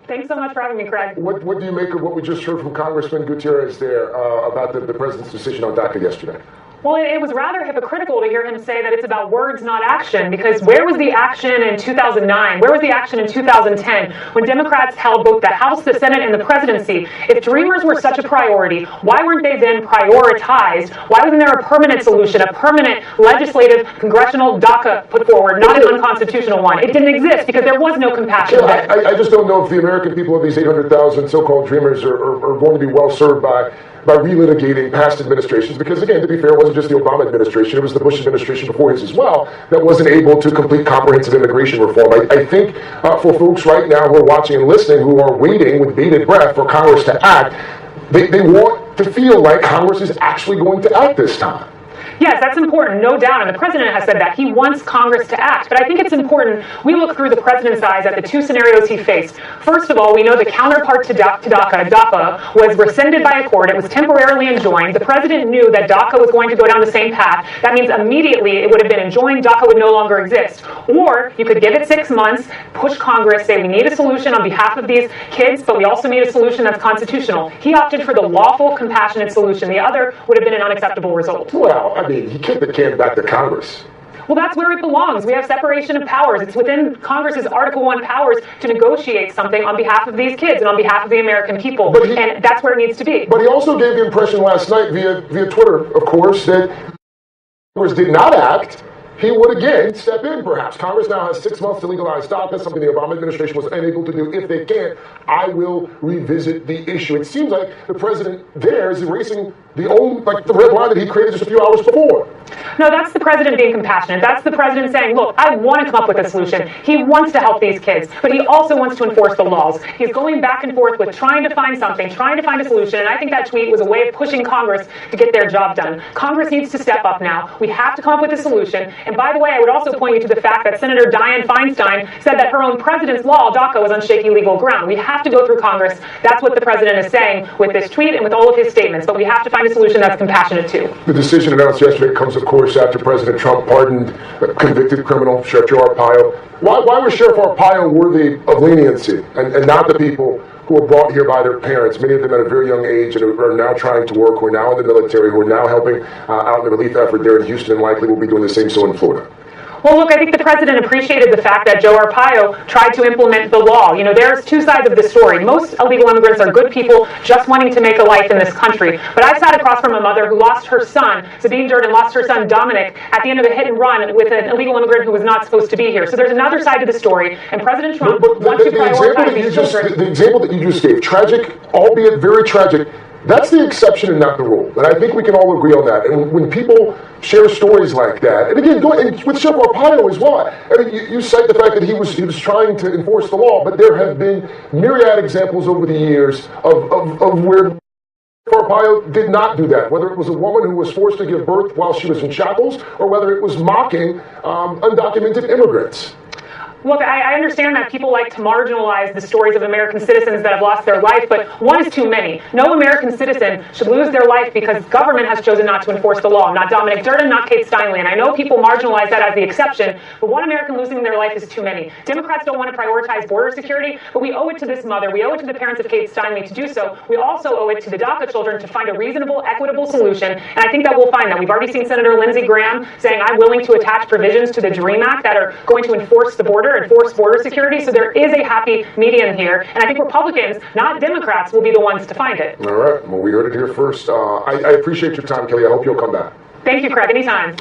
Thanks so much for having me, Craig. What do you make of what we just heard from Congressman Gutierrez there about the president's decision on DACA yesterday? Well, it was rather hypocritical to hear him say that it's about words, not action, because where was the action in 2009? Where was the action in 2010 when Democrats held both the House, the Senate, and the presidency? If Dreamers were such a priority, why weren't they then prioritized? Why wasn't there a permanent solution, a permanent legislative congressional DACA put forward, not an unconstitutional one? It didn't exist because there was no compassion. I just don't know if the American people of these 800,000 so-called Dreamers are going to be well served by relitigating past administrations, because again, to be fair, it wasn't just the Obama administration, it was the Bush administration before his as well that wasn't able to complete comprehensive immigration reform. I think for folks right now who are watching and listening, who are waiting with bated breath for Congress to act, they want to feel like Congress is actually going to act this time. Yes, that's important, no doubt, and the president has said that. He wants Congress to act, but I think it's important we look through the president's eyes at the two scenarios he faced. First of all, we know the counterpart to DACA was rescinded by a court. It was temporarily enjoined. The president knew that DACA was going to go down the same path. That means immediately it would have been enjoined. DACA would no longer exist. Or you could give it 6 months, push Congress, say we need a solution on behalf of these kids, but we also need a solution that's constitutional. He opted for the lawful, compassionate solution. The other would have been an unacceptable result. Well, I mean, he kicked the can back to Congress. Well, that's where it belongs. We have separation of powers. It's within Congress's Article 1 powers to negotiate something on behalf of these kids and on behalf of the American people. And that's where it needs to be. But he also gave the impression last night via Twitter, of course, that Congress did not act. He would again step in, perhaps. Congress now has 6 months to legalize DACA, something the Obama administration was unable to do. If they can't, I will revisit the issue. It seems like the president there is erasing the red line that he created just a few hours before. No, that's the president being compassionate. That's the president saying, look, I want to come up with a solution. He wants to help these kids, but he also wants to enforce the laws. He's going back and forth with trying to find something, trying to find a solution, and I think that tweet was a way of pushing Congress to get their job done. Congress needs to step up now. We have to come up with a solution. And by the way, I would also point you to the fact that Senator Dianne Feinstein said that her own president's law, DACA, was on shaky legal ground. We have to go through Congress. That's what the president is saying with this tweet and with all of his statements. But we have to find a solution that's compassionate too. The decision announced yesterday comes, of course, after President Trump pardoned a convicted criminal, Sheriff Joe ARPAIO. Why was Sheriff ARPAIO worthy of leniency and not the people who were brought here by their parents, many of them at a very young age, and who are now trying to work, who are now in the military, who are now helping out in the relief effort there in Houston, and likely will be doing the same so in Florida? Well, look, I think the president appreciated the fact that Joe ARPAIO tried to implement the law. You know, there's two sides of the story. Most illegal immigrants are good people just wanting to make a life in this country. But I sat across from a mother who lost her son, Sabine Durden, lost her son, Dominic, at the end of a hit and run with an illegal immigrant who was not supposed to be here. So there's another side to the story, and President Trump wants to prioritize these children. The example that you just gave, tragic, albeit very tragic, that's the exception and not the rule. And I think we can all agree on that. And when people share stories like that, and again, with Sheriff ARPAIO as well, I mean, you cite the fact that he was trying to enforce the law, but there have been myriad examples over the years of where ARPAIO did not do that, whether it was a woman who was forced to give birth while she was in shackles, or whether it was mocking undocumented immigrants. Look, I understand that people like to marginalize the stories of American citizens that have lost their life, but one is too many. No American citizen should lose their life because government has chosen not to enforce the law. Not Dominic Durden, not Kate Steinle. And I know people marginalize that as the exception, but one American losing their life is too many. Democrats don't want to prioritize border security, but we owe it to this mother. We owe it to the parents of Kate Steinle to do so. We also owe it to the DACA children to find a reasonable, equitable solution, and I think that we'll find that. We've already seen Senator Lindsey Graham saying, I'm willing to attach provisions to the DREAM Act that are going to enforce the border, enforce border security. So there is a happy medium here. And I think Republicans, not Democrats, will be the ones to find it. All right. Well, we heard it here first. I appreciate your time, Kelly. I hope you'll come back. Thank you, Craig. Anytime.